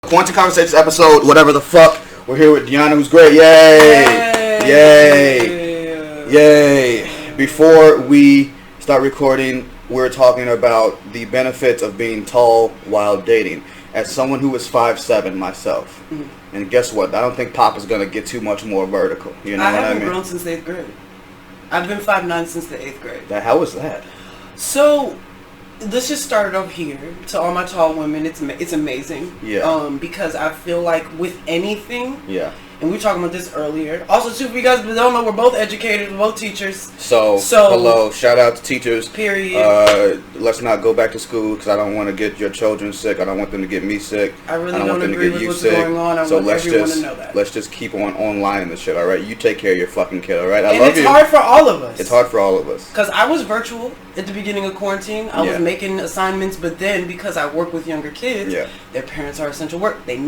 Quarantine Conversations episode, whatever the fuck. We're here with Deanna, who's great. Yay! Yay! Yay! Before we start recording, we're talking about the benefits of being tall while dating. As someone who is 5'7" myself, and guess what? I don't think Papa's gonna get too much more vertical. You know what I mean? I haven't grown since the 8th grade. I've been 5'9" since the 8th grade. How was that? So, let's just start off here. To all my tall women, it's amazing. Yeah. Because I feel like with anything. Yeah. And we were talking about this earlier. Also, too, for you guys that don't know, we're both educated, we're both teachers. So hello, shout out to teachers. Period. Let's not go back to school because I don't want to get your children sick. I don't want them to get me sick. I really don't agree with what's going on. I want everyone to know that. Let's just keep online in this shit, all right? You take care of your fucking kid, all right? I love you. And it's hard for all of us. It's hard for all of us. Because I was virtual at the beginning of quarantine. I was making assignments, but then because I work with younger kids, their parents are essential work. They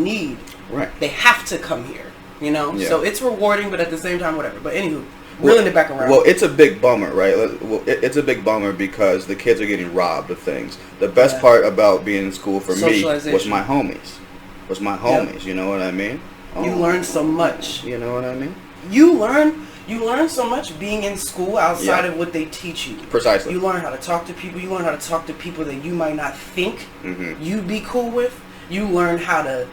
have to come here. You know, so it's rewarding, but at the same time, whatever. But anywho, reeling it back around. Well, it's a big bummer, right? Well, it's a big bummer because the kids are getting robbed of things. The best part about being in school for me was my homies. You know what I mean? You learn so much. You know what I mean? You learn so much being in school outside of what they teach you. Precisely. You learn how to talk to people. You learn how to talk to people that you might not think you'd be cool with. You learn how to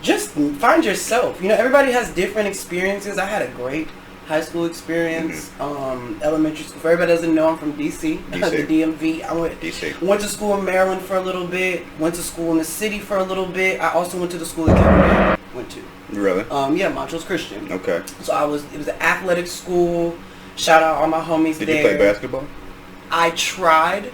just find yourself. You know, everybody has different experiences. I had a great high school experience, elementary school. For everybody that doesn't know, I'm from D.C. the DMV. I went to school in Maryland for a little bit. Went to school in the city for a little bit. I also went to the school that Kevin went to. Really? Yeah, Montrose Christian. Okay. So it was an athletic school. Shout out all my homies there. Did you play basketball? I tried,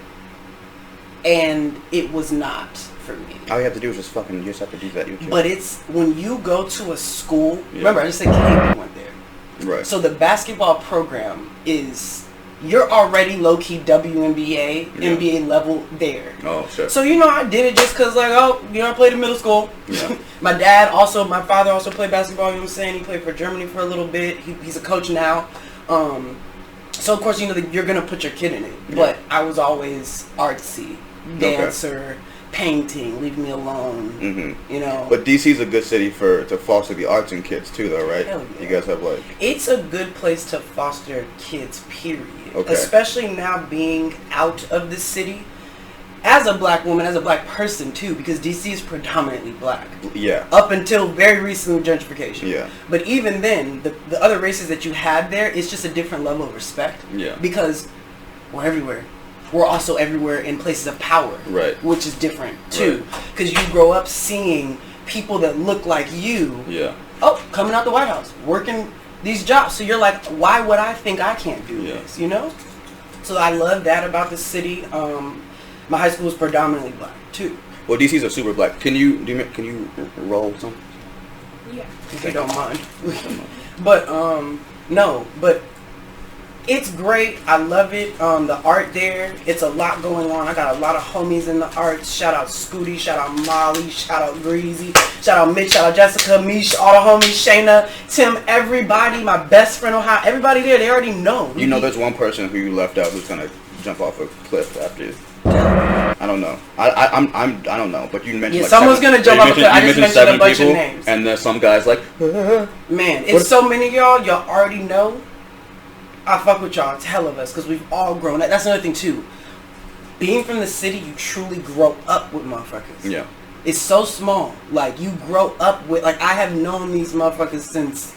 and it was not for me. All you have to do is just have to do that. But it's when you go to a school. Remember, I just said KB went there. Right. So the basketball program you're already low key WNBA, NBA level there. Oh shit. So I did it just cause I played in middle school. Yeah. My father also played basketball. You know what I'm saying? He played for Germany for a little bit. He's a coach now. So of course you're gonna put your kid in it. Yeah. But I was always artsy, dancer. Painting, leave me alone. You know. But DC's a good city to foster the arts in kids too, though, right? Hell yeah. You guys have it's a good place to foster kids, period. Okay. Especially now being out of the city. As a black woman, as a black person too, because DC is predominantly black. Yeah. Up until very recent gentrification. Yeah. But even then, the other races that you had there, it's just a different level of respect. Yeah. Because we're everywhere. We're also everywhere in places of power, right? Which is different too, because you grow up seeing people that look like you. Yeah. Oh, coming out the White House, working these jobs. So you're like, why would I think I can't do this? You know. So I love that about the city. My high school was predominantly black too. Well, DC's a super black. Can you roll something? Yeah, if you don't mind. But no, but. It's great. I love it. The art there, it's a lot going on. I got a lot of homies in the arts. Shout out Scooty, shout out Molly, shout out Greasy, shout out Mitch, shout out Jessica, Mish, all the homies, Shayna, Tim, everybody, my best friend, Ohio, everybody there, they already know. You know there's one person who you left out who's gonna jump off a cliff after you. I don't know. I don't know. But you mentioned someone's gonna jump off a cliff. I just mentioned a bunch of names. And there's some guys like, man, it's so many of y'all already know. I fuck with y'all. It's hell of us because we've all grown up. That's another thing too. Being from the city, you truly grow up with motherfuckers. Yeah. It's so small. Like you grow up with. Like I have known these motherfuckers since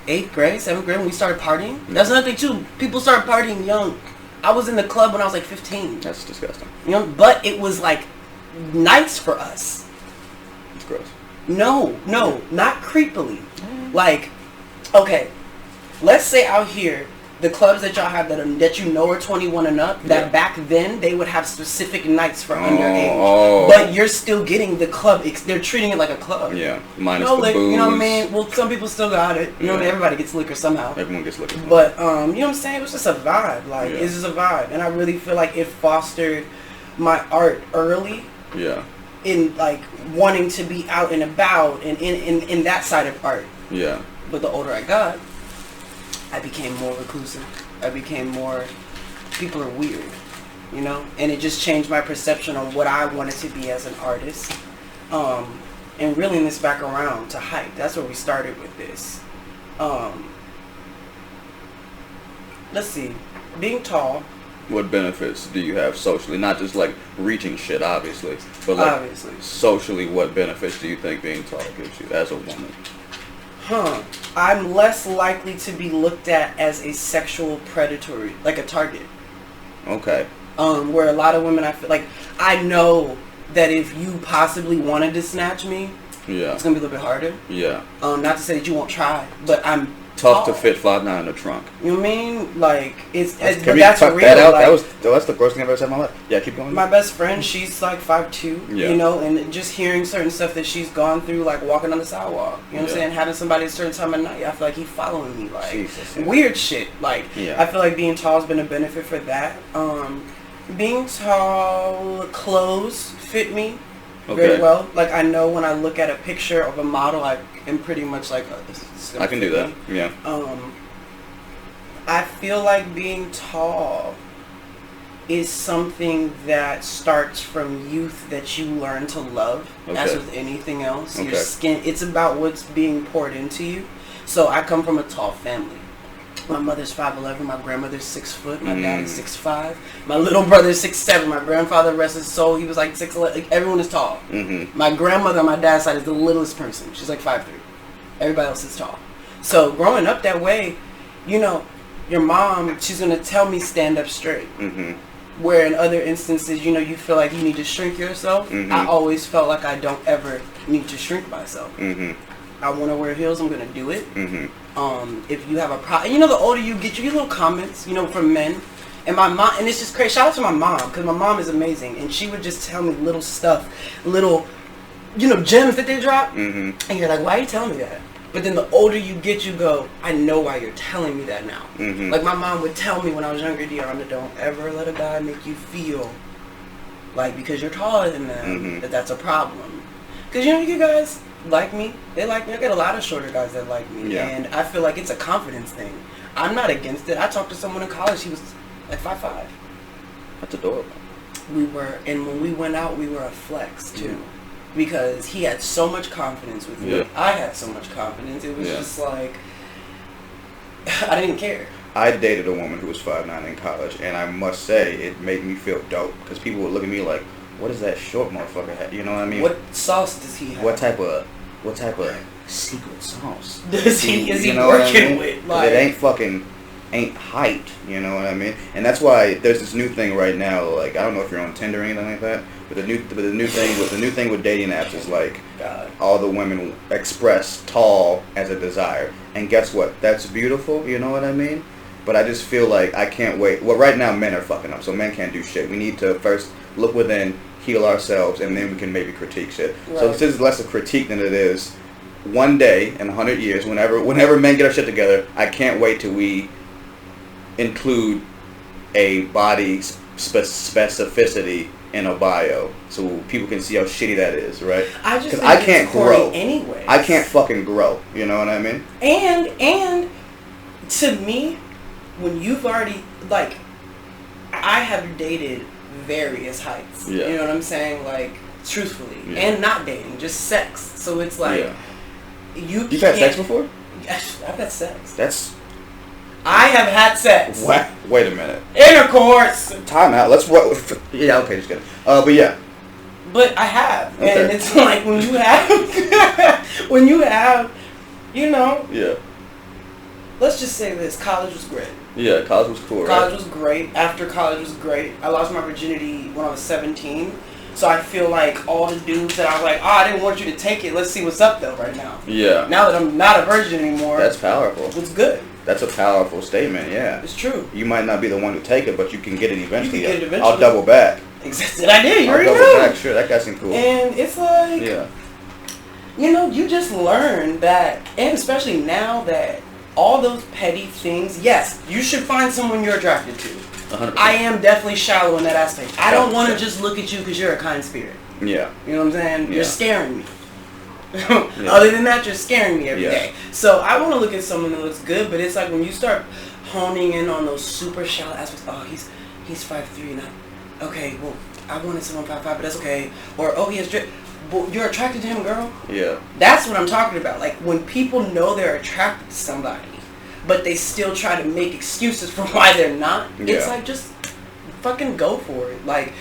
8th grade, 7th grade when we started partying. That's another thing too. People start partying young. I was in the club when I was like 15. That's disgusting. You know, but it was like nights for us. It's gross. No, not creepily. Like, okay. Let's say out here, the clubs that y'all have that you know are 21 and up, that back then they would have specific nights for underage. But you're still getting the club. They're treating it like a club. Yeah, minus the booze. You know what I mean? Well, some people still got it. You know, everybody gets liquor somehow. Everyone gets liquor. But you know what I'm saying? It was just a vibe. Like it's just a vibe, and I really feel like it fostered my art early. Yeah. In like wanting to be out and about, and in that side of art. Yeah. But the older I got, I became more reclusive. I became more, people are weird, you know? And it just changed my perception on what I wanted to be as an artist. and reeling this back around to height. That's where we started with this. Let's see. Being tall. What benefits do you have socially? Not just like reaching shit, obviously, but like Obviously. socially, what benefits do you think being tall gives you as a woman? I'm less likely to be looked at as a sexual predator, like a target. Okay. Where a lot of women, I feel like, I know that if you possibly wanted to snatch me, Yeah. it's gonna be a little bit harder. Yeah. Not to say that you won't try, but I'm Tough tall. to fit 5'9" in the trunk. You know what I mean? Like it's Can but we that's cut real. that out? Like, That's the grossest thing I've ever said in my life. Yeah, keep going. my best friend, she's like 5'2", Yeah. you know, and just hearing certain stuff that she's gone through, like walking on the sidewalk, you know what I'm saying, having somebody at a certain time of night, I feel like he's following me, like Jesus, yeah. weird shit. Like I feel like being tall has been a benefit for that. Being tall, clothes fit me very well. Like I know when I look at a picture of a model, I am pretty much like, I can do that. Yeah. I feel like being tall is something that starts from youth that you learn to love, as with anything else. Your skin, it's about what's being poured into you. So I come from a tall family. My mother's 5'11", my grandmother's 6 foot, my dad is 6'5", my little brother's 6'7", my grandfather, rest his soul, he was like 6'11". Like, everyone is tall. My grandmother on my dad's side is the littlest person. She's like 5'3". Everybody else is tall. So growing up that way, you know, your mom, she's going to tell me stand up straight. Where in other instances, you know, you feel like you need to shrink yourself. I always felt like I don't ever need to shrink myself. I want to wear heels, I'm going to do it. If you have a problem, you know, the older you get little comments, you know, from men. And my mom, and it's just crazy. Shout out to my mom, because my mom is amazing. And she would just tell me little stuff, little, you know, gems that they drop. And you're like, why are you telling me that? But then the older you get, you go, I know why you're telling me that now. Like my mom would tell me when I was younger, Deanna, don't ever let a guy make you feel like because you're taller than them, that's a problem. Because, you know, you guys like me. They like me. I get a lot of shorter guys that like me. And I feel like it's a confidence thing. I'm not against it. I talked to someone in college, he was like 5'5". That's adorable. We were, and when we went out, we were a flex too. Because he had so much confidence with me. I had so much confidence. It was just like, I didn't care. I dated a woman who was 5'9" in college, and I must say, it made me feel dope. Because people would look at me like, what is that short motherfucker have? You know what I mean? What sauce does he have? What type of secret sauce is he working with? Like, it ain't height, you know what I mean? And that's why there's this new thing right now, like, I don't know if you're on Tinder or anything like that, but the new thing with dating apps is like, all the women express tall as a desire. And guess what? That's beautiful, you know what I mean? But I just feel like I can't wait. Well, right now men are fucking up, so men can't do shit. We need to first look within, heal ourselves, and then we can maybe critique shit. So this is less a critique than it is one day in 100 years, whenever men get our shit together, I can't wait till we include a body specificity in a bio, so people can see how shitty that is, right? Because I can't grow anyway. I can't fucking grow. You know what I mean? And to me, when you've already, like, I have dated various heights. You know what I'm saying? Like, truthfully, and not dating, just sex. So it's like you've had sex before? I've had sex. I I have had sex. What? Wait a minute. Intercourse. Time out. Let's roll. Yeah. Okay. Just kidding. But yeah. But I have, and it's like when you have, you know. Yeah. Let's just say this: college was great. Yeah, college was cool. College was great. After college was great. I lost my virginity when I was 17. So I feel like all the dudes that I was like, I didn't want you to take it. Let's see what's up though right now. Yeah. Now that I'm not a virgin anymore. That's powerful. It's good. That's a powerful statement, yeah. It's true. You might not be the one to take it, but you can get it eventually. You can get it eventually. I'll double back. Exactly. I did. You already I'll know. double back. Sure, that guy seemed cool. And it's like, you know, you just learn that, and especially now that all those petty things, yes, you should find someone you're attracted to. 100%. I am definitely shallow in that aspect. I don't want to just look at you because you're a kind spirit. Yeah. You know what I'm saying? You're scaring me. Other than that, you're scaring me every day. So I want to look at someone that looks good, but it's like when you start honing in on those super shallow aspects. Oh, he's 5'3", and okay, well, I wanted someone 5'5", but that's okay. Or he has drip. But you're attracted to him, girl. Yeah. That's what I'm talking about. Like, when people know they're attracted to somebody, but they still try to make excuses for why they're not. Yeah. It's like, just fucking go for it. Like,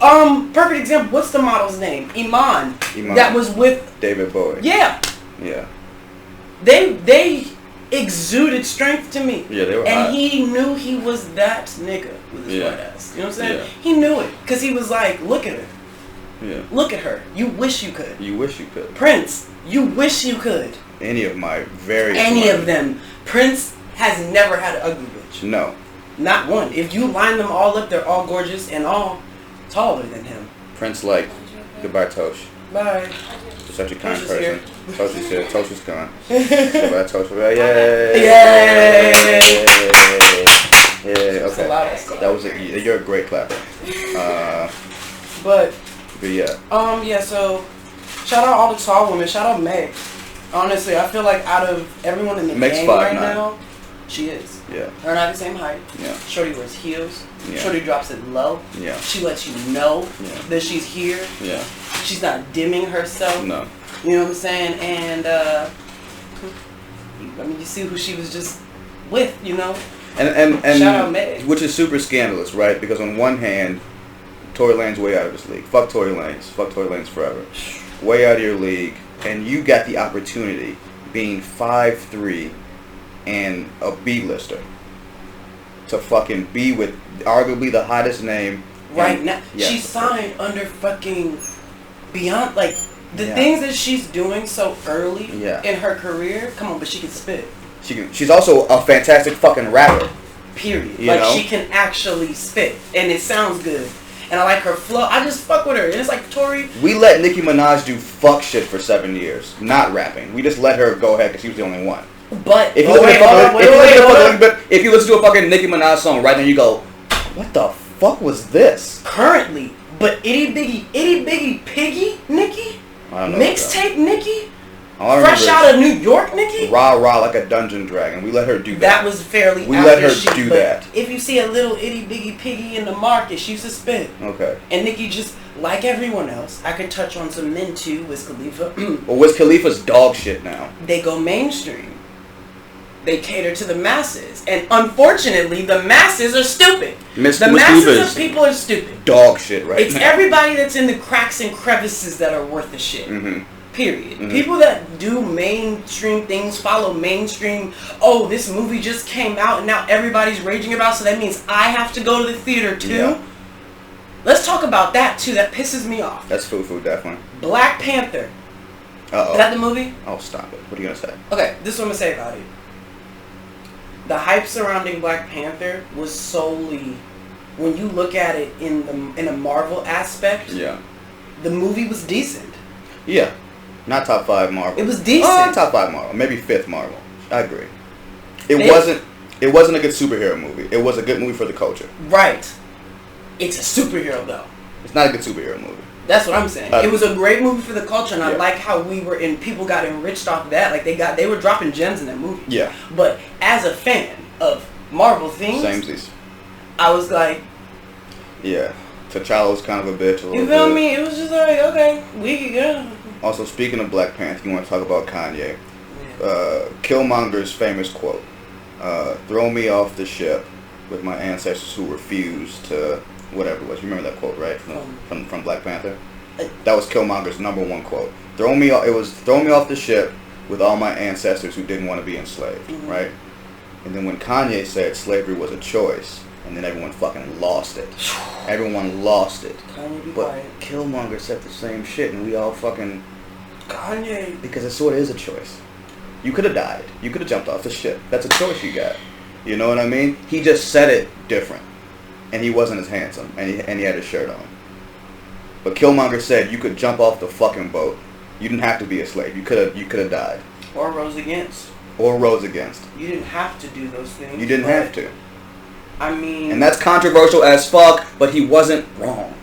perfect example. What's the model's name? Iman. That was with David Bowie. Yeah. Yeah. They exuded strength to me. Yeah, they were And hot. he knew he was that nigga with his white ass. You know what I'm saying? Yeah. He knew it. Because he was like, look at her. Yeah. Look at her. You wish you could. You wish you could. Prince, you wish you could. Any of my various... Any of them. Prince has never had an ugly bitch. No. Not one. If you line them all up, they're all gorgeous and all taller than him. Prince, like, goodbye, Tosh. Bye. You're such a kind Tosh is person. here. Tosh is here. Tosh is gone. Goodbye, Tosh. Yay! Yay! Yeah, That's okay. a lot of stuff. That was a... You're a great clapper. But yeah. Yeah, so shout out all the tall women. Shout out Meg. Honestly, I feel like out of everyone in the Meg's game 5'9". right now, she is. Yeah. Her and I the same height. Yeah. Shorty wears heels. Yeah. Shorty drops it low. Yeah. She lets you know Yeah. that she's here. Yeah. She's not dimming herself. No. You know what I'm saying? And I mean, you see who she was just with, you know? And Shout out Meg. Which is super scandalous, right? Because on one hand, Tory Lanez way out of his league. Fuck Tory Lanez. Fuck Tory Lanez forever. Way out of your league. And you got the opportunity, being 5'3" and a B-lister, to fucking be with arguably the hottest name. Right now. Yeah. She signed under fucking Beyond, like, the Yeah. things that she's doing so early Yeah. in her career. Come on, but she can spit. She's also a fantastic fucking rapper. Period. You Like, know? she can actually spit. And it sounds good. And I like her flow. I just fuck with her. And it's like, Tori... We let Nicki Minaj do fuck shit for 7 years, not rapping. We just let her go ahead because she was the only one. But... If you listen to a fucking Nicki Minaj song right now, you go, what the fuck was this? Currently. But itty bitty piggy Nicki? I don't know. Mixtape Nicki? All I Fresh remember out of New York Nicki? is rah rah like a dungeon dragon. We let her do that. That was fairly We after let her she, do but that. If you see a little itty bitty piggy in the market, she used to spit. Okay. And Nicki just, like everyone else, I could touch on some men too, Wiz Khalifa. Well, Wiz Khalifa's dog shit now. They go mainstream. They cater to the masses. And unfortunately, the masses are stupid. The masses of people are stupid. Dog shit right It's now. everybody that's in the cracks and crevices that are worth the shit. Mm-hmm. Period. Mm-hmm. People that do mainstream things, follow mainstream, oh, this movie just came out and now everybody's raging about, so that means I have to go to the theater too? Yeah. Let's talk about that too. That pisses me off. That's foo-foo, definitely. Black Panther. Uh-oh. Is that the movie? Oh, stop it. What are you going to say? Okay, this is what I'm going to say about it. The hype surrounding Black Panther was solely, when you look at it in a Marvel aspect, Yeah. the movie was decent. Yeah. Not top 5 Marvel. It was decent. Top 5 Marvel. Maybe 5th Marvel. I agree. It wasn't a good superhero movie. It was a good movie for the culture. Right. It's a superhero though. It's not a good superhero movie. That's what I'm saying. It was a great movie for the culture, and I Yeah. like how people got enriched off of that. Like they were dropping gems in that movie. Yeah. But as a fan of Marvel things, Samesies. I was like, Yeah. T'Challa was kind of a bitch a little you feel bit. me? It was just like, okay, we could go. Also, speaking of Black Panther, you want to talk about Kanye. Killmonger's famous quote, throw me off the ship with my ancestors who refused to whatever it was. You remember that quote, right? From Black Panther? That was Killmonger's #1 quote. Throw me off the ship with all my ancestors who didn't want to be enslaved, Mm-hmm. right? And then when Kanye said slavery was a choice, and then everyone fucking lost it. Everyone lost it. Kanye, be But quiet. Killmonger said the same shit, and we all fucking... Kanye. Because it sort of is a choice. You could have died. You could have jumped off the ship. That's a choice you got. You know what I mean? He just said it different. And he wasn't as handsome. And he had his shirt on. But Killmonger said you could jump off the fucking boat. You didn't have to be a slave. You could have died. Or rose against. Or rose against. You didn't have to do those things. You didn't but, have to. I mean... And that's controversial as fuck, but he wasn't wrong.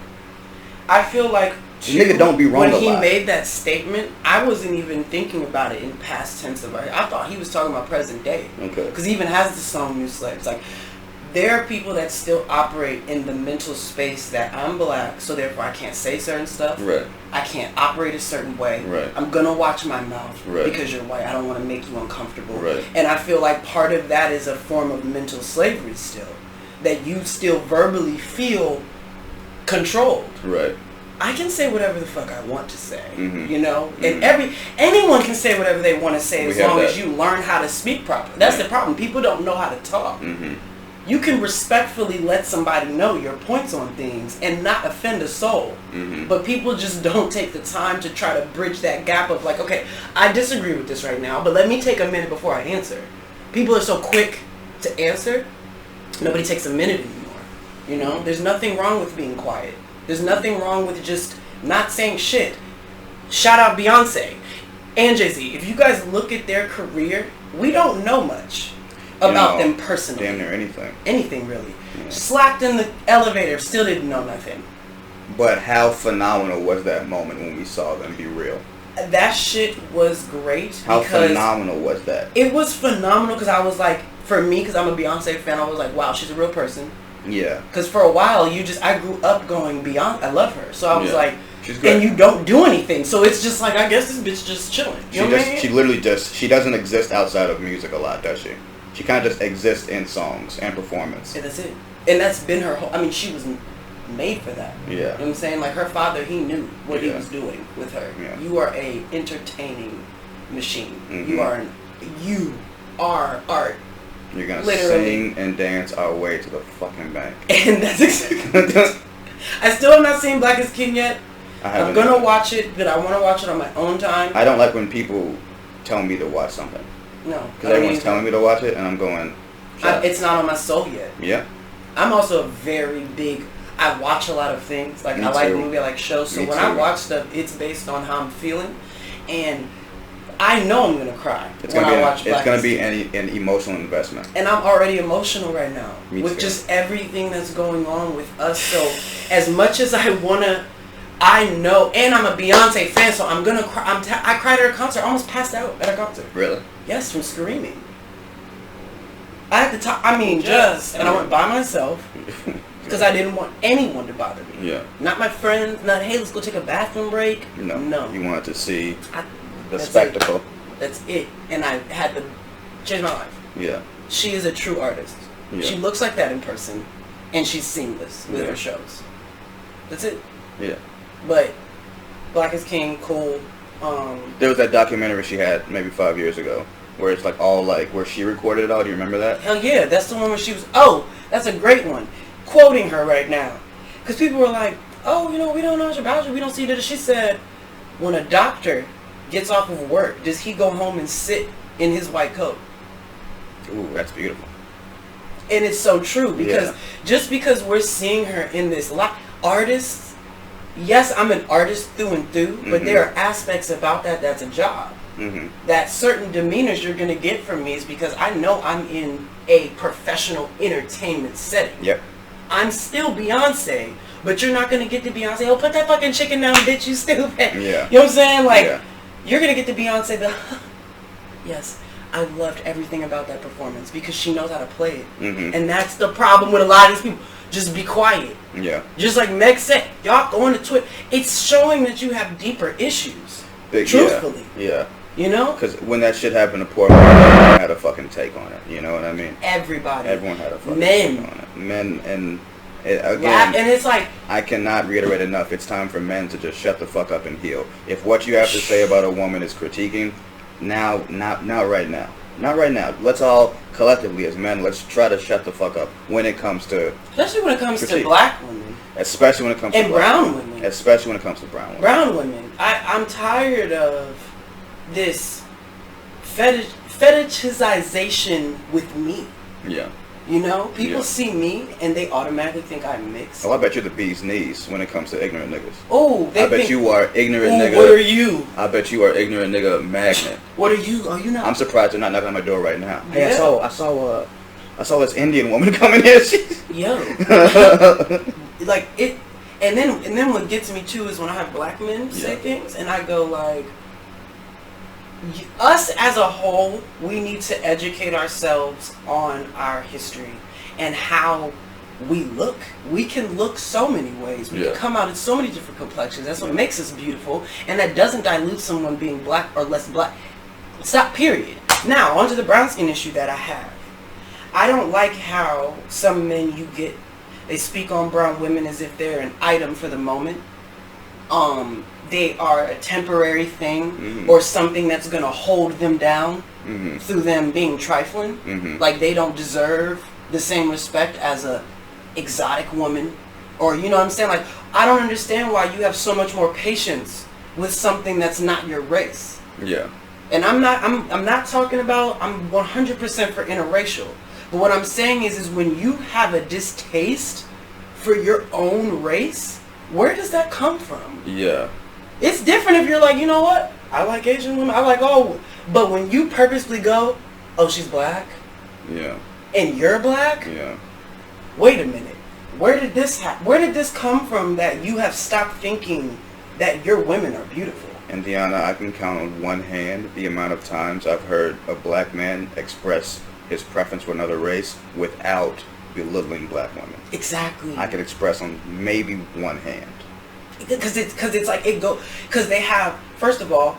I feel like... Nigga don't be wrong when a he lot. made that statement, I wasn't even thinking about it in past tense about it. I thought he was talking about present day. Okay. Because he even has the song New Slaves. Like, there are people that still operate in the mental space that I'm black, so therefore I can't say certain stuff. Right. I can't operate a certain way. Right. I'm gonna watch my mouth Right. because you're white. I don't want to make you uncomfortable. Right. And I feel like part of that is a form of mental slavery still, that you still verbally feel controlled. Right. I can say whatever the fuck I want to say, Mm-hmm. you know, Mm-hmm. and anyone can say whatever they want to say as long that. as you learn how to speak properly. That's the problem. People don't know how to talk. Mm-hmm. You can respectfully let somebody know your points on things and not offend a soul. Mm-hmm. But people just don't take the time to try to bridge that gap of like, okay, I disagree with this right now, but let me take a minute before I answer. People are so quick to answer, nobody takes a minute anymore. You know, there's nothing wrong with being quiet. There's nothing wrong with just not saying shit. Shout out Beyonce and Jay-Z. If you guys look at their career, we don't know much about them personally. Damn near anything. Anything really. Yeah. Slapped in the elevator, still didn't know nothing. But how phenomenal was that moment when we saw them be real? That shit was great. How because phenomenal was that? It was phenomenal because I was like, for me, because I'm a Beyonce fan, I was like, wow, she's a real person. Yeah. Because for a while, I grew up going Beyonce. I love her. So I was like, she's great. and you don't do anything. So it's just like, I guess this bitch just chilling. You know what I mean? She literally she doesn't exist outside of music a lot, does she? She kind of just exists in songs and performance. And that's it. And that's been her whole, I mean, she was made for that. Yeah. You know what I'm saying? Like her father, he knew what he Yeah. was doing with her. Yeah. You are a entertaining machine. Mhm. You are art. You're gonna Literally. sing and dance our way to the fucking bank. And that's exactly. I still have not seen Black is King yet. I'm gonna watch it, but I want to watch it on my own time. I don't like when people tell me to watch something. No. Because everyone's telling me to watch it, and I'm going. It's not on my soul yet. Yeah. I'm also a very big. I watch a lot of things. Like Me I like too. movie, I like shows. So Me when I too. watch stuff, it's based on how I'm feeling, and I know I'm gonna cry It's when gonna I be. watch Black It's gonna is be King. an emotional investment. And I'm already emotional right now Me with too. just everything that's going on with us. So as much as I wanna, I know, and I'm a Beyonce fan, so I'm gonna cry. I cried at her concert. I almost passed out at her concert. Really? Yes, from screaming. I had to talk. I mean, and I went by myself because I didn't want anyone to bother me. Yeah. Not my friends. Not hey, let's go take a bathroom break. No. No. You wanted to see the that's spectacle. That's it. And I had to change my life. Yeah. She is a true artist. Yeah. She looks like that in person, and she's seamless with Yeah. her shows. That's it. Yeah. But Black is King, cool. There was that documentary she had maybe 5 years ago, where it's like all like where she recorded it all. Do you remember that? Hell yeah, that's the one where she was. Oh, that's a great one. Quoting her right now, because people were like, "Oh, you know, we don't know much about you. We don't see that." She said, "When a doctor gets off of work, does he go home and sit in his white coat?" Ooh, that's beautiful. And it's so true because Yeah. just because we're seeing her in this artists. Yes, I'm an artist through and through, but Mhm. there are aspects about that's a job. Mm-hmm. That certain demeanors you're going to get from me is because I know I'm in a professional entertainment setting. Yep. I'm still Beyonce, but you're not going to get to Beyonce, oh, put that fucking chicken down, bitch, you stupid. Yeah. You know what I'm saying? Like, Yeah. you're going to get to Beyonce, yes, I loved everything about that performance because she knows how to play it. Mm-hmm. And that's the problem with a lot of these people. Just be quiet. Yeah. Just like Meg said, y'all go on to Twitter. It's showing that you have deeper issues. Truthfully. Yeah. You know? Because when that shit happened to Portland, everyone had a fucking take on it. You know what I mean? Everybody. Everyone had a fucking Men. take on it. Men and again, Yeah, and it's like I cannot reiterate enough. It's time for men to just shut the fuck up and heal. If what you have to say about a woman is critiquing, not right now. Not right now. Let's all collectively as men, let's try to shut the fuck up when it comes to, especially when it comes critique. to black women especially when it comes to and black brown women. especially when it comes to brown women. Brown women. I'm tired of this fetishization with me. Yeah. You know, people Yeah. see me and they automatically think I'm mixed. Oh, I bet you're the bee's knees when it comes to ignorant niggas. Oh, they I bet think, you are ignorant "Ooh, nigga. what are you? I bet you are ignorant nigga magnet. What are you? Are you not? I'm surprised they're not knocking on my door right now. Hey, Yeah. I saw this Indian woman come in here. Yo. Like it, and then what gets me too is when I have black men say Yeah. things and I go like, us as a whole, we need to educate ourselves on our history and how we look. We can look so many ways. We can come out in so many different complexions. That's what makes us beautiful, and that doesn't dilute someone being black or less black. Stop, period. Now, onto the brown skin issue that I have. I don't like how some men they speak on brown women as if they're an item for the moment. They are a temporary thing or something that's going to hold them down through them being trifling. Like they don't deserve the same respect as a exotic woman, or you know what I'm saying? Like, I don't understand why you have so much more patience with something that's not your race. Yeah. And I'm not talking about, I'm 100% for interracial. But what I'm saying is when you have a distaste for your own race, where does that come from? Yeah. It's different if you're like, you know what? I like Asian women. I like but when you purposely go, oh, she's black. Yeah. And you're black. Yeah. Wait a minute. Where did this come from that you have stopped thinking that your women are beautiful? And Deanna, I can count on one hand the amount of times I've heard a black man express his preference for another race without belittling black women. Exactly. I can express on maybe one hand. Because they have, first of all,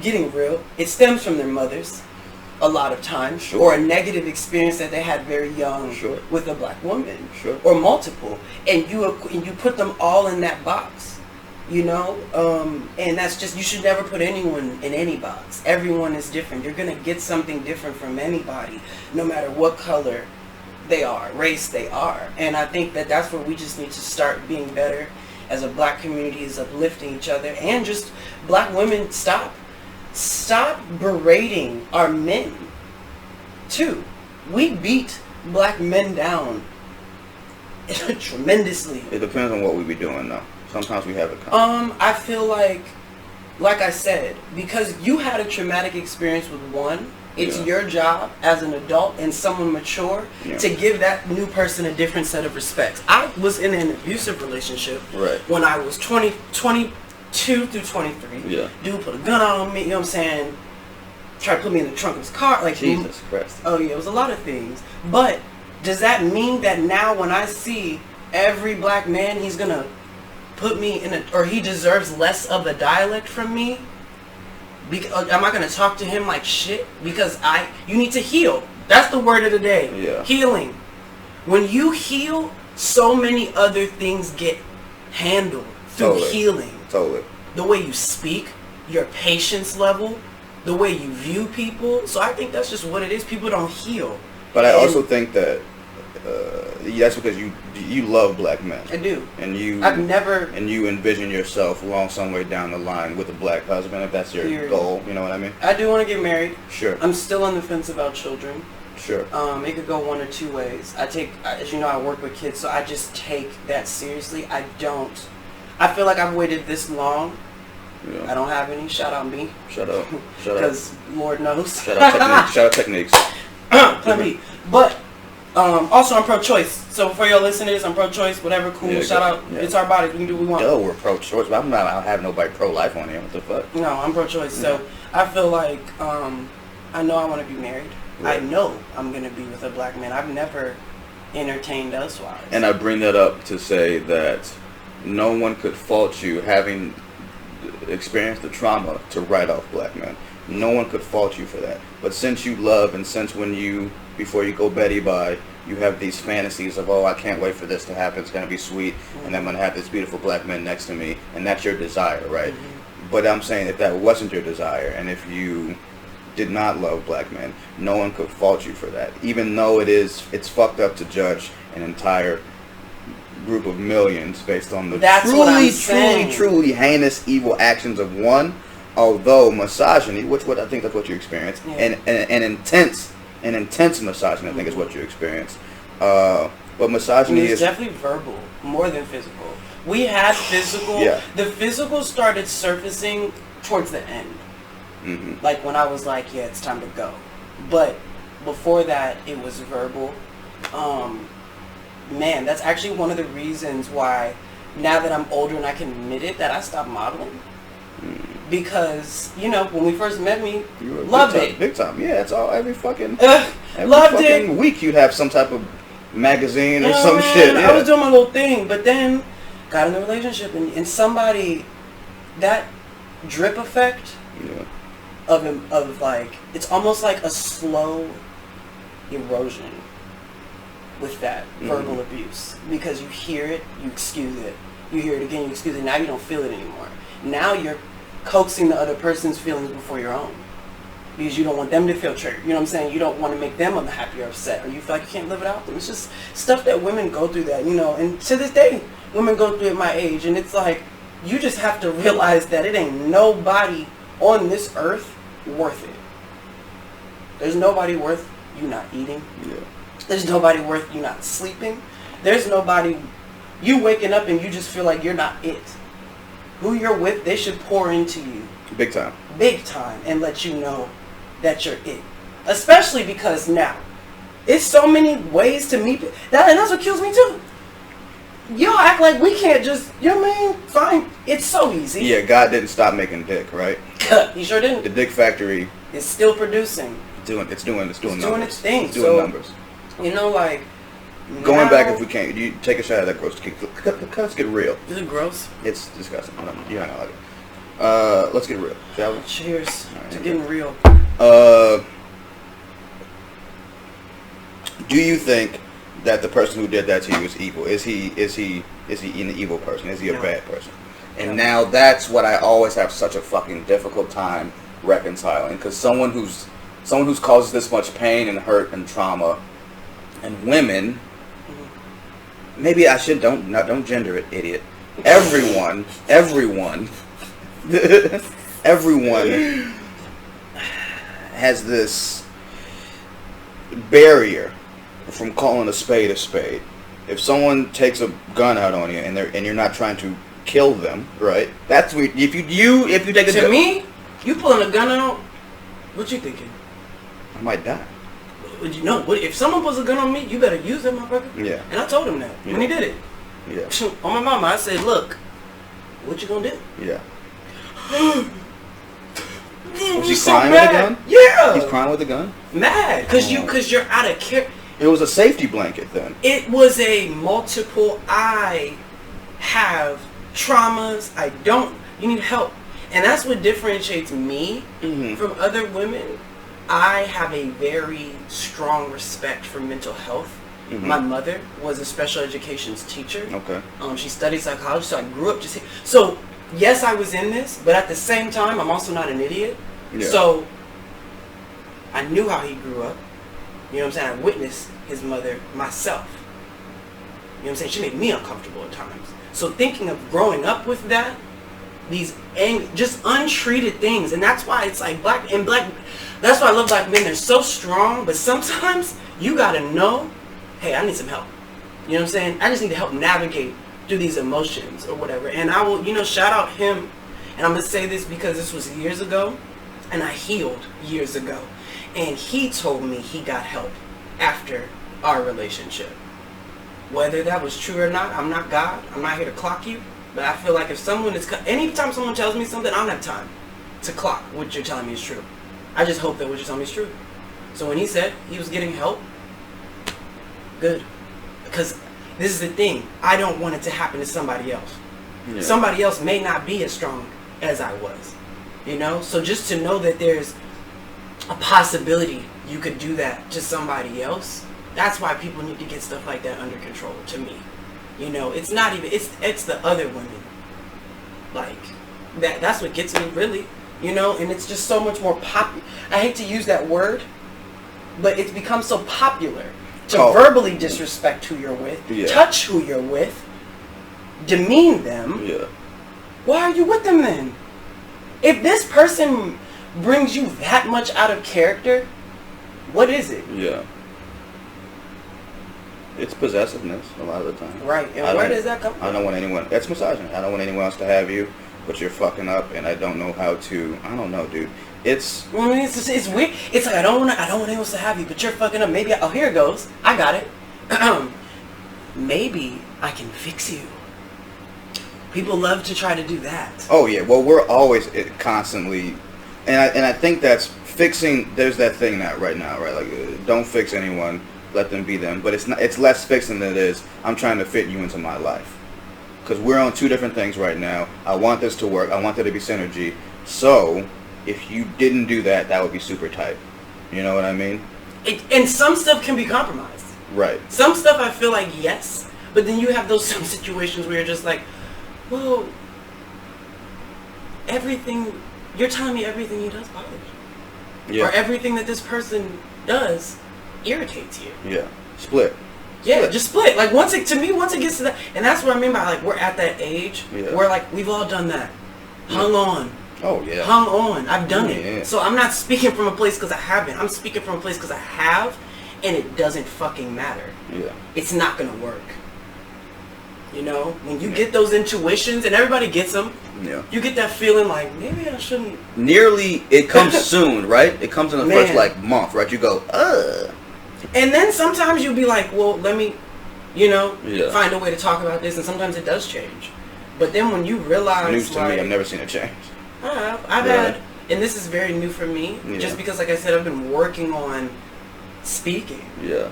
getting real, it stems from their mothers a lot of times, sure, or a negative experience that they had very young, sure, with a black woman, sure, or multiple, and you put them all in that box, you know, and that's just, you should never put anyone in any box. Everyone is different. You're gonna get something different from anybody, no matter what color they are, race they are. And I think that that's where we just need to start being better as a black community, is uplifting each other, and just black women, stop berating our men too. We beat black men down tremendously. It depends on what we be doing though. Sometimes we have it. I feel like I said, because you had a traumatic experience with one, it's your job as an adult and someone mature to give that new person a different set of respects. I was in an abusive relationship when I was 22 through 23. Yeah. Dude put a gun on me, you know what I'm saying? Tried to put me in the trunk of his car. Like, Jesus Christ. Oh yeah, it was a lot of things. But does that mean that now when I see every black man, he's gonna put me in or he deserves less of a dialect from me? Am I gonna talk to him like shit? Because you need to heal. That's the word of the day. Yeah. Healing. When you heal, so many other things get handled through healing. Totally. The way you speak, your patience level, the way you view people. So I think that's just what it is. People don't heal. But I also think that that's because you love black men. I do. And you envision yourself along somewhere down the line with a black husband, if that's your goal. You know what I mean? I do want to get married. Sure. I'm still on the fence about children. Sure. It could go one or two ways. As you know, I work with kids, so I just take that seriously. I feel like I've waited this long. Yeah. I don't have any. Shout out me. Shut up. Because Lord knows. Shout out techniques. Plan B. But also, I'm pro-choice. So for your listeners, I'm pro-choice. Whatever, cool. Yeah, shout out. Yeah. It's our bodies. We can do what we want. We're pro-choice, but I don't have nobody pro-life on here. What the fuck? No, I'm pro-choice. Yeah. So I feel like I know I want to be married. Right. I know I'm going to be with a black man. I've never entertained elsewise. And I bring that up to say that no one could fault you having experienced the trauma to write off black men. No one could fault you for that. But since you love, and since before you go Betty by, you have these fantasies of, oh, I can't wait for this to happen, it's going to be sweet, and I'm going to have this beautiful black man next to me, and that's your desire, right? Mm-hmm. But I'm saying if that wasn't your desire, and if you did not love black men, no one could fault you for that. Even though it's fucked up to judge an entire group of millions based on the truly heinous, evil actions of one. Although misogyny, which I think that's what you experience, and intense misogyny, I think is what you experience. But misogyny is definitely verbal, more than physical. We had physical. The physical started surfacing towards the end. Mm-hmm. Like when I was like, yeah, it's time to go. But before that, it was verbal. Man, that's actually one of the reasons why, now that I'm older and I can admit it, that I stopped modeling. Because, you know, when we first met me, loved it. Big time. Yeah, it's all every fucking week you'd have some type of magazine or You know, some man, shit. Yeah. I was doing my little thing, but then got in a relationship and somebody, that drip effect of like, it's almost like a slow erosion with that verbal abuse, because you hear it, you excuse it, you hear it again, you excuse it, now you don't feel it anymore. Now you're coaxing the other person's feelings before your own, because you don't want them to feel triggered. You know what I'm saying? You don't want to make them unhappy or upset, or you feel like you can't live without them. It's just stuff that women go through that, you know, and to this day, women go through it at my age, and it's like, you just have to realize that it ain't nobody on this earth worth it. There's nobody worth you not eating. Yeah. There's nobody worth you not sleeping. There's nobody, you waking up and you just feel like you're not it. Who you're with, they should pour into you. Big time. Big time, and let you know that you're it. Especially because now, it's so many ways to meet that, and that's what kills me too. Y'all act like we can't just, you know what I mean? Fine. It's so easy. Yeah, God didn't stop making dick, right? He sure didn't. The dick factory It's still producing. it's doing numbers. Doing its thing. It's doing numbers. You know, like, Going now, back, if we can't, you take a shot at that gross. Let's get real. Is it gross? It's disgusting. You're not gonna like it. Let's get real, shall we? Cheers All right, to getting real. Do you think that the person who did that to you is evil? Is he an evil person? Is he a No. bad person? And now that's what I always have such a fucking difficult time reconciling, because someone who's caused this much pain and hurt and trauma, and women, maybe I should don't gender it, idiot. Everyone has this barrier from calling a spade a spade. If someone takes a gun out on you and you're not trying to kill them, right? That's weird. If you take a To gun, me, you pulling a gun out, what you thinking? I might die. Would you know? If someone puts a gun on me, you better use it, motherfucker. Yeah. And I told him that when he did it. Yeah. On my mama, I said, look, what you gonna do? Yeah. Was he crying with a gun? Yeah. He's crying with a gun? Mad, cause you're out of care. It was a safety blanket then. It was a multiple. I have traumas. I don't. You need help, and that's what differentiates me from other women. I have a very strong respect for mental health. My mother was a special education's teacher. Okay. She studied psychology, so I grew up just. So yes, I was in this, but at the same time, I'm also not an idiot. Yeah. So I knew how he grew up. You know what I'm saying? I witnessed his mother myself. You know what I'm saying? She made me uncomfortable at times. So thinking of growing up with that, these just untreated things, and that's why it's like black. That's why I love black men. They're so strong, but sometimes you gotta know, hey, I need some help. You know what I'm saying? I just need to help navigate through these emotions or whatever. And I will, shout out him. And I'm gonna say this because this was years ago, and I healed years ago. And he told me he got help after our relationship. Whether that was true or not, I'm not God. I'm not here to clock you. But I feel like if someone is, anytime someone tells me something, I don't have time to clock what you're telling me is true. I just hope that what you're telling me is true. So when he said he was getting help, good. Because this is the thing. I don't want it to happen to somebody else. Yeah. Somebody else may not be as strong as I was. So just to know that there's a possibility you could do that to somebody else, that's why people need to get stuff like that under control, to me. It's not even, it's the other women. Like, that's what gets me, really. And it's just so much more popular. I hate to use that word, but it's become so popular to verbally disrespect who you're with, touch who you're with, demean them. Yeah. Why are you with them then? If this person brings you that much out of character, what is it? Yeah. It's possessiveness a lot of the time. Right. And where does that come from? I don't want anyone. That's misogyny. I don't want anyone else to have you, but you're fucking up, and I don't know how to. I don't know, dude. It's weird. It's like I don't want anyone else to have you, but you're fucking up. Maybe here it goes. I got it. Maybe I can fix you. People love to try to do that. Oh yeah. Well, we're always constantly, and I think that's fixing. There's that thing right now, right? Like, don't fix anyone. let them be them. But it's not. It's less fixing than it is. I'm trying to fit you into my life. Because we're on two different things right now. I want this to work. I want there to be synergy. So, if you didn't do that, that would be super tight. You know what I mean? And some stuff can be compromised. Right. Some stuff I feel like yes, but then you have those some situations where you're just like, well, everything, you're telling me everything he does bothers you. Yeah. Or everything that this person does irritates you. Yeah. Split. Yeah, just split. Like once it gets to that, and that's what I mean by like we're at that age where like we've all done that. Hung on. Oh yeah. Hung on. I've done it. Yeah. So I'm not speaking from a place because I haven't. I'm speaking from a place because I have, and it doesn't fucking matter. Yeah. It's not gonna work. You know, when you get those intuitions, and everybody gets them. Yeah. You get that feeling like maybe I shouldn't. Nearly, it comes soon, right? It comes in the first like month, right? You go, And then sometimes you'll be like, well, let me, find a way to talk about this, and sometimes it does change. But then when you realize, it's news to me. I've never seen it change. I've had, and this is very new for me, just because, like I said, I've been working on speaking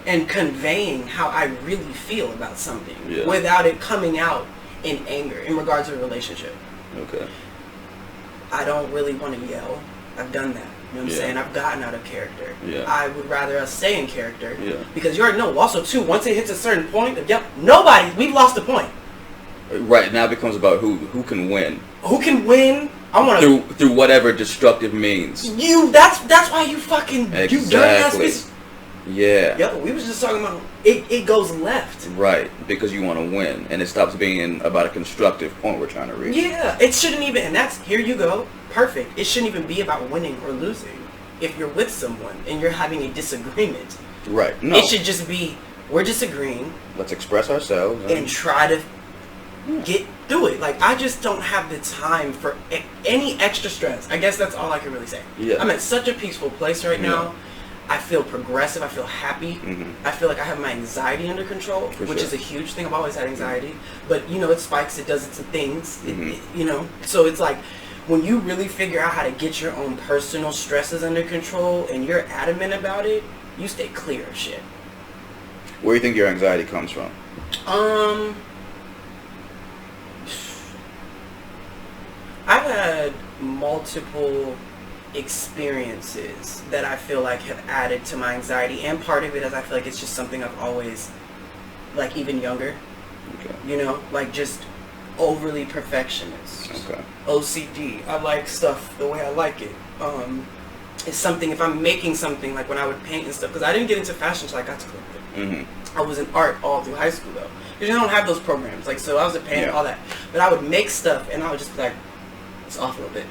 and conveying how I really feel about something without it coming out in anger in regards to a relationship. Okay. I don't really want to yell. I've done that. You know what I'm saying? I've gotten out of character. Yeah. I would rather us stay in character. Yeah. Because you already know, also, too, once it hits a certain point, we've lost the point. Right, now it becomes about who can win. Who can win? I want to through whatever destructive means. That's why you fucking exactly. Yeah. Yo, we was just talking about it goes left. Right, because you want to win, and it stops being about a constructive point we're trying to reach. Yeah, it shouldn't even, and that's, here you go, perfect. It shouldn't even be about winning or losing. If you're with someone and you're having a disagreement, right? No, it should just be, we're disagreeing. Let's express ourselves and try to get through it. Like, I just don't have the time for any extra stress. I guess that's all I can really say. Yeah. I'm at such a peaceful place right now. I feel progressive. I feel happy. I feel like I have my anxiety under control, which is a huge thing. I've always had anxiety. But, it spikes. It does its things. So it's like, when you really figure out how to get your own personal stresses under control and you're adamant about it, you stay clear of shit. Where do you think your anxiety comes from? I've had multiple experiences that I feel like have added to my anxiety, and part of it is I feel like it's just something I've always, like, even younger, like just overly perfectionist, OCD. I like stuff the way I like it. It's something, if I'm making something, like when I would paint and stuff, because I didn't get into fashion until I got to Columbia. I was in art all through high school though, because you don't have those programs, like, so I was a painter, all that, but I would make stuff and I would just be like, it's off a little bit.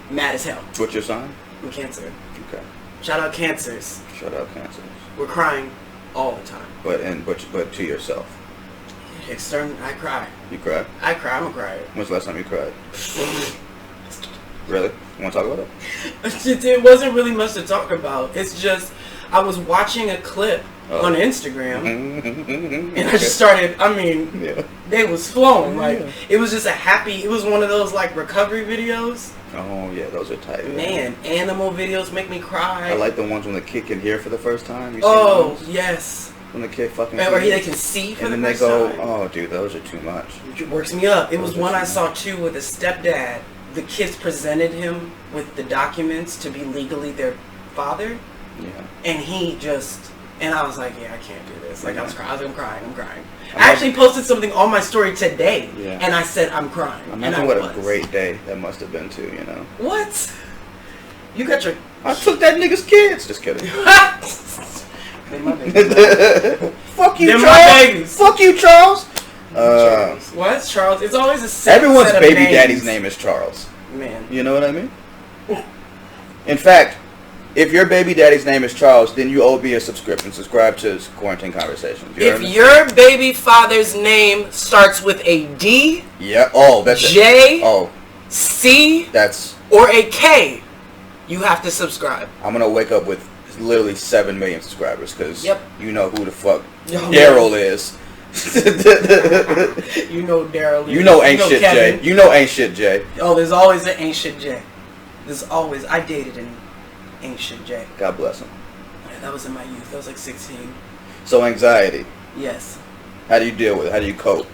Mad as hell. What's your sign? I'm Cancer. Okay. Shout out Cancers. Shout out Cancers. We're crying all the time. But to yourself. I cry. You cry? I cry. I'm a crier. When's the last time you cried? Really? You want to talk about it? It wasn't really much to talk about. It's just, I was watching a clip on Instagram, and I just started, they was flowing, like, it was just it was one of those, like, recovery videos. Oh, yeah, those are tight. Man, animal videos make me cry. I like the ones when the kid can hear for the first time. You see yes. When the kid fucking or they can see for the first time. And then they go, oh, dude, those are too much. It works me up. It was one I saw, too, with a stepdad. The kids presented him with the documents to be legally their father. Yeah. And he just... And I was like, yeah, I can't do this. Like, I'm crying. I actually posted something on my story today, and I said, I'm crying. Imagine what a great day that must have been, too, What? You got your... I took that nigga's kids. Just kidding. They're my babies. Fuck you, They're Charles. My babies. Fuck you, Charles. What's Charles? It's always a set Everyone's set baby of names. daddy's name is Charles. Man. You know what I mean? In fact... If your baby daddy's name is Charles, then you owe me a subscription. Subscribe to Quarantine Conversations. If your baby father's name starts with a D, that's J, it. C, or a K, you have to subscribe. I'm gonna wake up with literally 7 million subscribers because you know who the fuck Daryl is. You know Daryl. You know ain't shit Jay. You know ain't shit Jay. Oh, there's always an ain't shit Jay. I dated an ain't shit Jay. God bless him. Yeah, that was in my youth. That was like 16. So anxiety. Yes. How do you deal with it? How do you cope?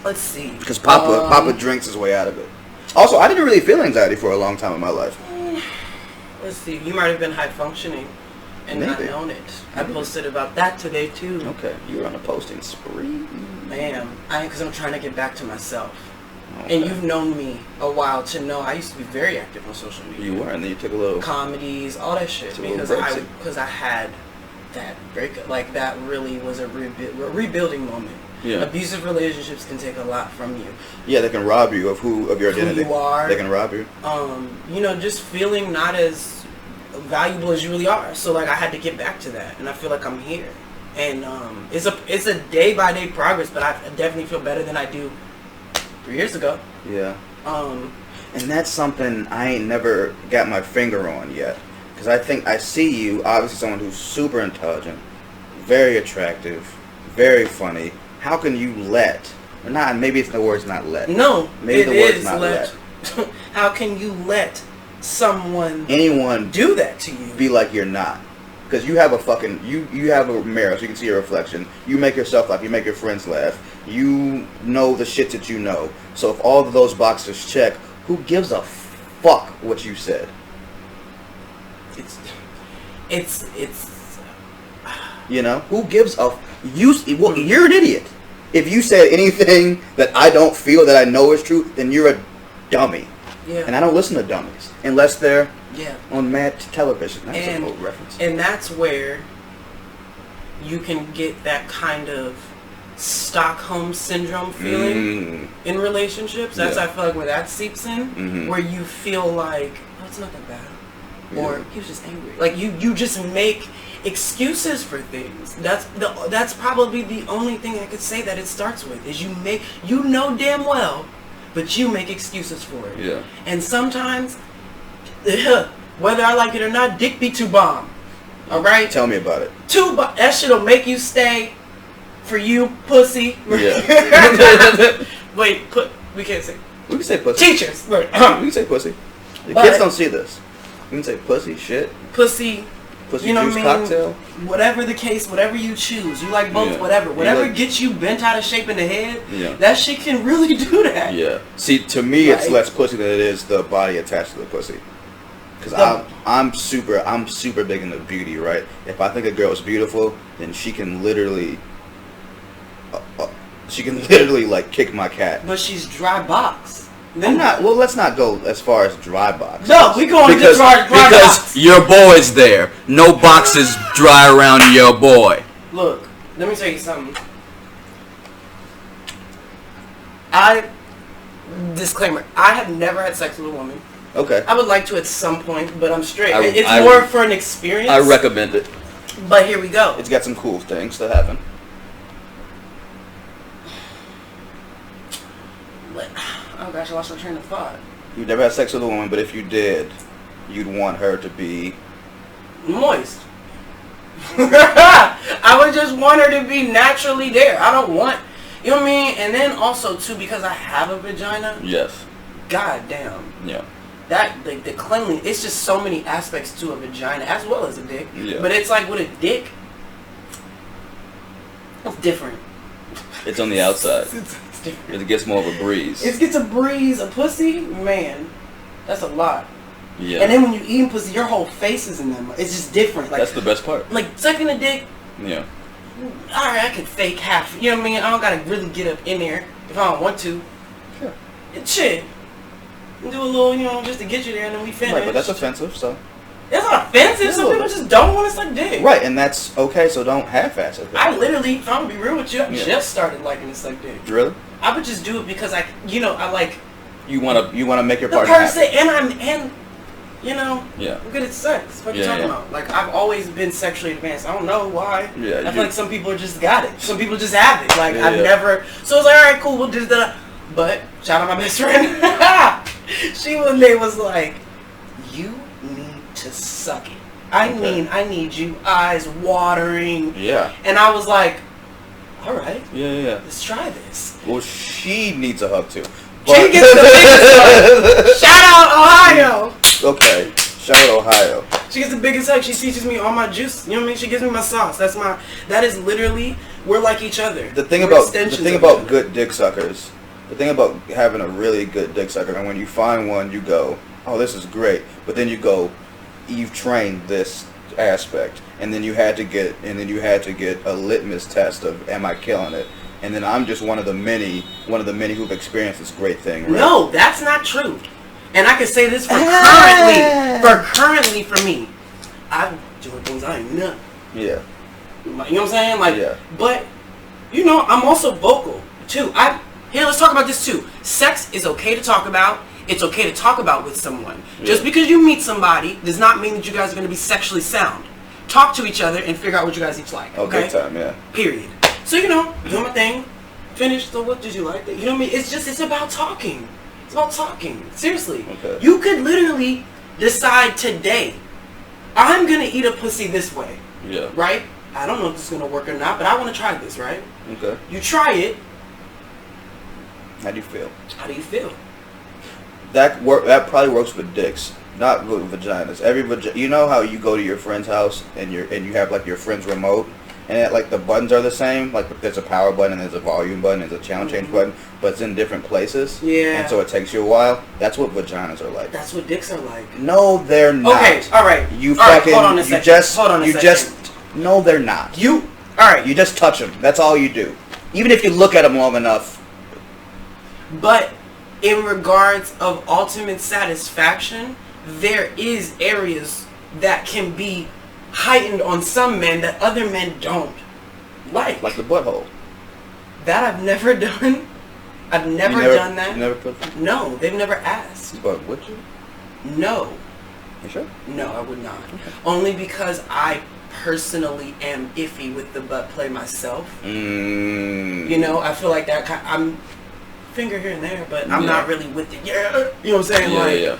Let's see. Because Papa drinks his way out of it. Also, I didn't really feel anxiety for a long time in my life. Let's see. You might have been high functioning and not known it. I posted about that today too. Okay, you were on a posting spree. I am. Because I'm trying to get back to myself. Okay. And you've known me a while to know I used to be very active on social media. You were, and then you took a little comedies, all that shit, because I had that breakup. Like that really was a rebuilding moment. Yeah. Abusive relationships can take a lot from you. Yeah, they can rob you of your identity. Who you are. They can rob you. Just feeling not as valuable as you really are. So like I had to get back to that, and I feel like I'm here. And it's a day by day progress, but I definitely feel better than I do 3 years ago. Yeah. And that's something I ain't never got my finger on yet. Because I think I see you, obviously someone who's super intelligent, very attractive, very funny. How can you maybe it's the word's not let. No, maybe the word's not let. How can you let anyone do that to you? Be like you're not. Because you have you have a mirror so you can see your reflection. You make yourself laugh. You make your friends laugh. You know the shit that you know. So if all of those boxes check, who gives a fuck what you said? It's you know, who gives a you're an idiot. If you said anything that I don't feel that I know is true, then you're a dummy. Yeah. And I don't listen to dummies unless they're Yeah. on mad television. That's a old reference. And that's where you can get that kind of Stockholm syndrome feeling in relationships. That's I feel like where that seeps in, where you feel like, oh, it's not that bad, or he was just angry. Like you just make excuses for things. That's probably the only thing I could say that it starts with is you know damn well, but you make excuses for it. Yeah. And sometimes, whether I like it or not, dick be too bomb. All right. Tell me about it. That shit'll make you stay. For you, pussy. Yeah. Wait, we can't say. We can say pussy. Teachers. We can say pussy. The kids don't see this. We can say pussy, shit. Pussy. Pussy juice cocktail. Whatever the case, whatever you choose. You like both, whatever. Whatever gets you bent out of shape in the head, that shit can really do that. Yeah. See, to me, it's less pussy than it is the body attached to the pussy. Because I'm super big into beauty, right? If I think a girl is beautiful, then she can literally like kick my cat. But she's dry box. Let's not go as far as dry box. No, we going to dry box. Because your boy's there. No box is dry around your boy. Look, let me tell you something. Disclaimer, I have never had sex with a woman. Okay. I would like to at some point, but I'm straight. It's more for an experience. I recommend it. But here we go. It's got some cool things to happen. Oh gosh, I lost my train of thought. You've never had sex with a woman, but if you did, you'd want her to be moist. I would just want her to be naturally there. I don't want, you know what I mean? And then also too, because I have a vagina. Yes. God damn. Yeah. That the cleanliness, it's just so many aspects to a vagina as well as a dick. Yeah. But it's like with a dick, it's different. It's on the outside. It's different. It gets more of a breeze. It gets a breeze. A pussy, man, that's a lot. Yeah. And then when you eat pussy, your whole face is in them. It's just different. Like, that's the best part. Like sucking a dick. Yeah. Alright, I could fake half. You know what I mean? I don't gotta really get up in there if I don't want to. Sure. Shit. Do a little, just to get you there, and then we finish. Right, but that's offensive, so. That's not offensive. Some people just don't want to suck dick. Right, and that's okay, so don't half-ass it. I literally, if I'm gonna be real with you, I just started liking to suck dick. Really? I would just do it because I like. You wanna make your the partner person, happy. Yeah. I'm good at sex. What are you talking about? Like, I've always been sexually advanced. I don't know why. Yeah. I feel like some people just got it. Some people just have it. Like, I've never. So it's like, all right, cool, we'll do that. But shout out my best friend. She one day was like, "You need to suck it. I need you eyes watering." Yeah. And I was like, "All right. Yeah. Let's try this." Well, she needs a hug too. She gets the biggest hug. Shout out Ohio. Okay. Shout out Ohio. She gets the biggest hug. She teaches me all my juice. You know what I mean? She gives me my sauce. That is literally, we're like each other. The thing We're about good dick suckers, the thing about having a really good dick sucker, and when you find one, you go, oh, this is great. But then you go, you've trained this aspect, and then you had to get a litmus test of, am I killing it? And then I'm just one of the many who've experienced this great thing. Right? No, that's not true. And I can say this for currently for me. I'm doing things I ain't know. Yeah. You know what I'm saying? Like, yeah. But, you know, I'm also vocal, too. Here, let's talk about this, too. Sex is okay to talk about. It's okay to talk about with someone. Yeah. Just because you meet somebody does not mean that you guys are going to be sexually sound. Talk to each other and figure out what you guys each like. Oh, okay? big time, yeah. Period. So, you know, doing my thing. Finished. So what did you like? You know what I mean? It's about talking. It's about talking. Seriously. Okay. You could literally decide today, I'm going to eat a pussy this way. Yeah. Right? I don't know if this is going to work or not, but I want to try this, right? Okay. You try it. How do you feel? How do you feel? That probably works with dicks, not with vaginas. You know how you go to your friend's house and you have like your friend's remote, and like the buttons are the same. Like there's a power button, there's a volume button, there's a channel change button, but it's in different places. Yeah. And so it takes you a while. That's what vaginas are like. That's what dicks are like. No, they're not. Okay. All right. You all fucking. Right, hold on a second. Hold on a second. No, they're not. All right. You just touch them. That's all you do. Even if you look at them long enough. But in regards of ultimate satisfaction, there is areas that can be heightened on some men that other men don't like. Like the butthole. That I've never done. I've never done that. You never put them? No, they've never asked. But would you? No. You sure? No, I would not. Okay. Only because I personally am iffy with the butt play myself. You know, I feel like that I'm finger here and there, but I'm not really with it. Yeah, you know what I'm saying? Yeah.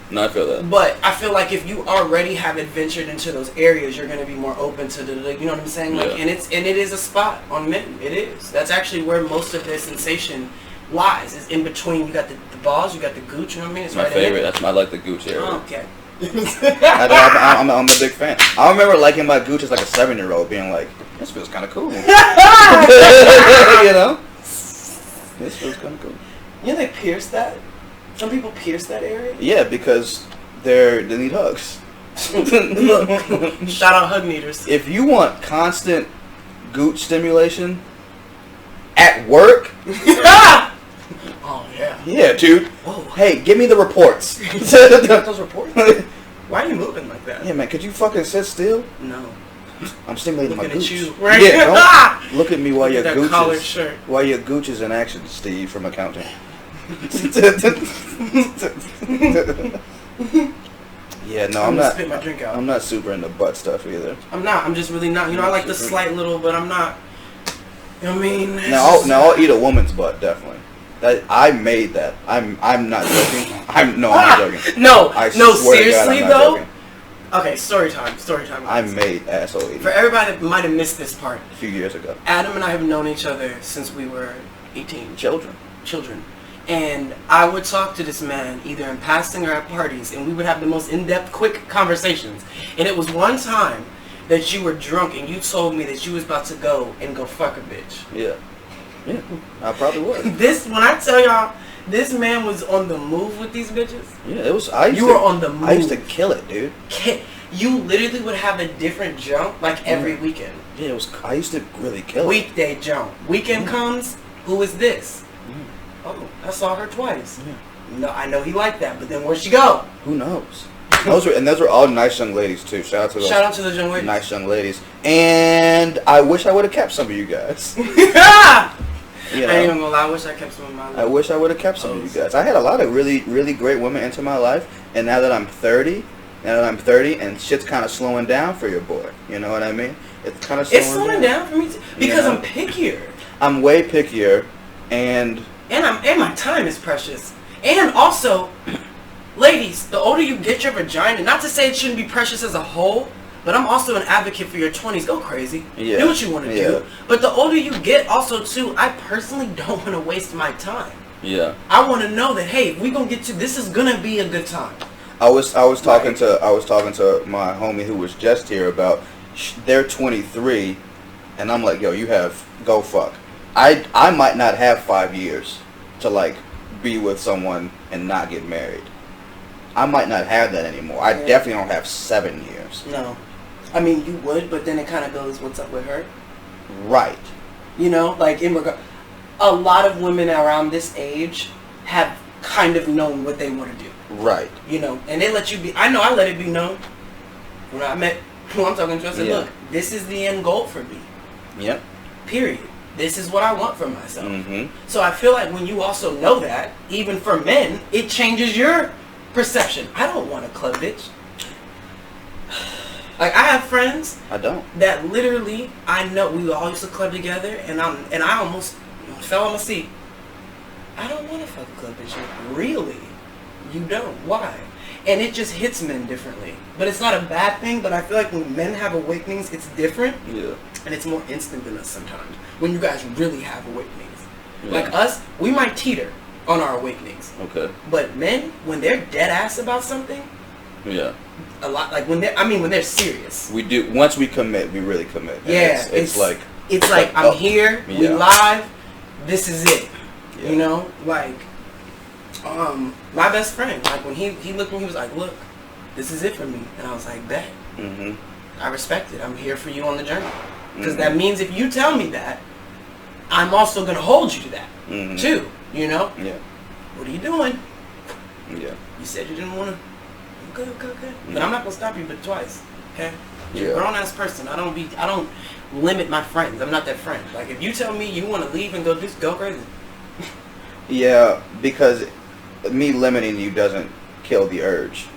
No, I feel that. But I feel like if you already have adventured into those areas, you're going to be more open to the you know what I'm saying? Like, and it is a spot on men. It is. That's actually where most of their sensation lies. Is in between. You got the balls, you got the gooch. You know what I mean? It's my favorite. I like the gooch area. Oh, okay. I'm a big fan. I remember liking my gooch as like a 7-year-old, being like, this feels kind of cool. You know? This feels kind of cool. You know they pierce that? Some people pierce that area? Yeah, because they need hugs. Shout out hug meters. If you want constant gooch stimulation at work... Oh, yeah. Yeah, dude. Whoa. Hey, give me the reports. Those reports? Why are you moving like that? Yeah, man, could you fucking sit still? No. I'm stimulating Looking my gooch. at you, right? Yeah, don't look at me while your that gooch collared is shirt. while your gooch is in action, Steve from accounting. Yeah, no, I'm not. Spit my drink out. I'm not super into butt stuff either. I'm not. I'm just really not. You know, I like the slight little, but I'm not. You know what I mean? Now I'll eat a woman's butt definitely. I made that. I'm not joking. I'm not joking. No, I no, swear to God, seriously I'm not though. joking. Okay, story time. I made asshole eating. For everybody that might have missed this part, a few years ago. Adam and I have known each other since we were 18. Children. And I would talk to this man either in passing or at parties, and we would have the most in-depth, quick conversations. And it was one time that you were drunk and you told me that you was about to go fuck a bitch. Yeah, I probably was. When I tell y'all, this man was on the move with these bitches. Yeah, it was. You were on the move. I used to kill it, dude. You literally would have a different jump like every weekend. Yeah, it was. I used to really kill it. Weekday jump. Weekend comes. Who is this? Oh, I saw her twice. Yeah. No, I know he liked that, but then where'd she go? Who knows? Those were all nice young ladies too. Shout out to those young ladies. Nice young ladies. And I wish I would have kept some of you guys. You know, I ain't even gonna lie, I wish I kept some of my life. I wish I would have kept some of you guys. I had a lot of really, really great women into my life, and now that I'm 30 and shit's kind of slowing down for your boy. You know what I mean? It's kind of slowing down for me too, because I'm pickier. I'm way pickier, and my time is precious. And also, ladies, the older you get your vagina, not to say it shouldn't be precious as a whole, but I'm also an advocate for your 20s. Go crazy. Yeah. Do what you want to do. But the older you get, also, too, I personally don't want to waste my time. Yeah. I want to know that, hey, if we going to get to, this is going to be a good time. I was talking to my homie who was just here about they're 23, and I'm like, yo, go fuck. I might not have 5 years to like be with someone and not get married. I might not have that anymore. I definitely don't have 7 years. No. I mean, you would, but then it kind of goes, what's up with her? Right. You know, like a lot of women around this age have kind of known what they want to do. Right. You know, and they let you be. I know I let it be known when I met who I'm talking to. I said, look, this is the end goal for me. Yep. Period. This is what I want for myself. Mm-hmm. So I feel like when you also know that, even for men, it changes your perception. I don't want a club bitch. Like, I have friends. I don't. That literally, I know we all used to club together, and I almost fell on my seat. I don't want to fuck a club bitch. Really? You don't? Why? And it just hits men differently. But it's not a bad thing, but I feel like when men have awakenings, it's different. Yeah. And it's more instant than us sometimes. When you guys really have awakenings. Yeah. Like us, we might teeter on our awakenings. Okay. But men, when they're dead ass about something, yeah. A lot, like when they're serious. We do, once we commit, we really commit. And yeah. It's like I'm here, we live, this is it. Yeah. You know? Like, my best friend, like when he looked at me, he was like, look, this is it for me. And I was like, bet. Mm-hmm. I respect it. I'm here for you on the journey. Because that means if you tell me that, I'm also going to hold you to that, too. You know? Yeah. What are you doing? Yeah. You said you didn't want to. Okay. But I'm not going to stop you but twice. Okay? You're a grown-ass person. I don't limit my friends. I'm not that friend. Like, if you tell me you want to leave and go crazy. Yeah, because me limiting you doesn't kill the urge.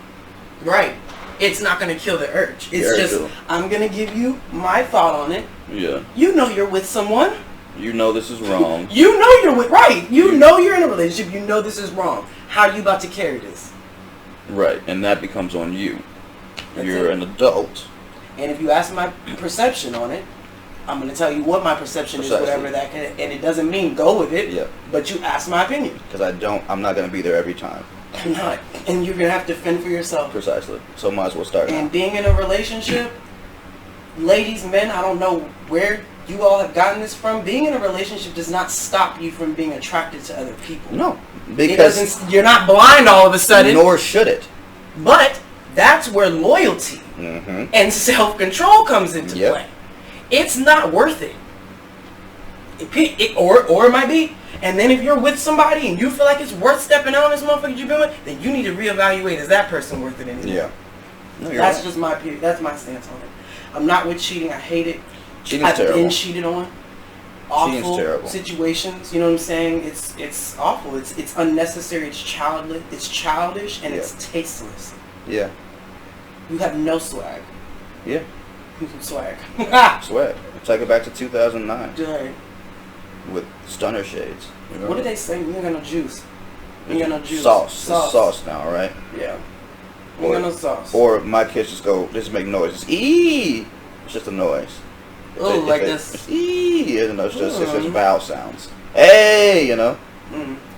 Right. It's not going to kill the urge. It's just, I'm going to give you my thought on it. Yeah. You know you're with someone. You know this is wrong. You know you're with, right. You know you're in a relationship. You know this is wrong. How are you about to carry this? Right. And that becomes on you. You're an adult. And if you ask my perception on it, I'm going to tell you what my perception is, whatever that can, and it doesn't mean go with it. Yeah. But you ask my opinion. Because I'm not going to be there every time. I'm not. And you're going to have to fend for yourself. Precisely. So might as well start And now. Being in a relationship, ladies, men, I don't know where you all have gotten this from. Being in a relationship does not stop you from being attracted to other people. No. Because you're not blind all of a sudden. Nor should it. But that's where loyalty and self-control comes into play. It's not worth it. Or it might be. And then if you're with somebody and you feel like it's worth stepping out on this motherfucker you've been with, then you need to reevaluate, is that person worth it anymore? Yeah. No, that's right. Just my period. That's my stance on it. I'm not with cheating. I hate it. Cheating's terrible. I've been cheated on. Awful situations. You know what I'm saying? It's awful. It's unnecessary. It's childish and it's tasteless. Yeah. You have no swag. Yeah. Swag. Swag. Take it back to 2009. Right. With stunner shades. You know? What did they say? We ain't got no juice. We ain't got no juice. Sauce now, right? Yeah. We ain't got no sauce. Or my kids just make noises. Eee! It's just a noise. Oh, like this. Eee! You know, it's just vowel sounds. Hey! You know?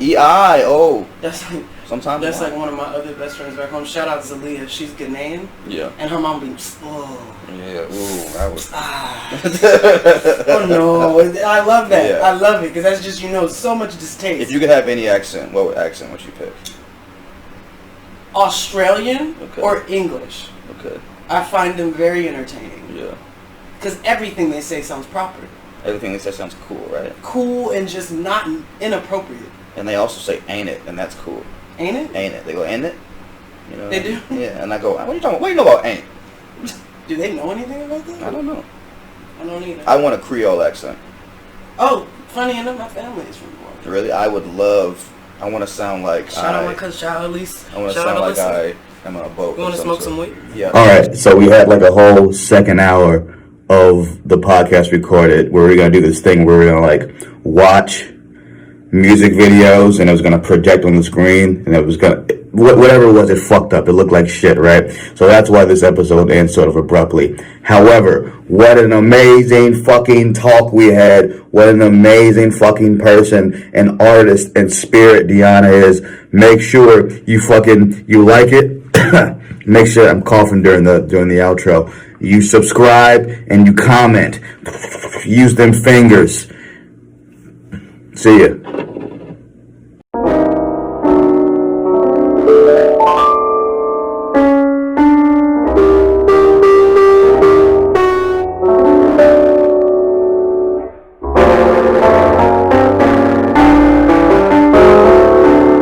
E-I! Oh! That's like... Sometimes that's like one of my other best friends back home. Shout out to Zalia. She's Ghanaian. Yeah. And her mom be, oh. Yeah. Ooh, that was. Oh no! I love that. Yeah. I love it because that's just so much distaste. If you could have any accent, what accent would you pick? Australian or English. Okay. I find them very entertaining. Yeah. Because everything they say sounds proper. Everything they say sounds cool, right? Cool and just not inappropriate. And they also say "ain't it," and that's cool. Ain't it? Ain't it? They go, ain't it? You know? They do? Yeah, and I go, what are you talking about? What do you know about ain't? Do they know anything about that? I don't know. I don't either. I want a Creole accent. Oh, funny enough, my family is from New Orleans. Really? I want to sound like Shout out my cousin, shout out Elise. I want to sound like I am on a boat. You want to smoke some weed? Yeah. Alright, so we had like a whole second hour of the podcast recorded where we're going to do this thing where we're going to like watch music videos and it was going to project on the screen and it was going to, whatever it was, it fucked up. It looked like shit, right? So that's why this episode ends sort of abruptly. However, what an amazing fucking talk we had. What an amazing fucking person and artist and spirit Deanna is. Make sure you like it. Make sure I'm coughing during the outro. You subscribe and you comment. Use them fingers. See ya.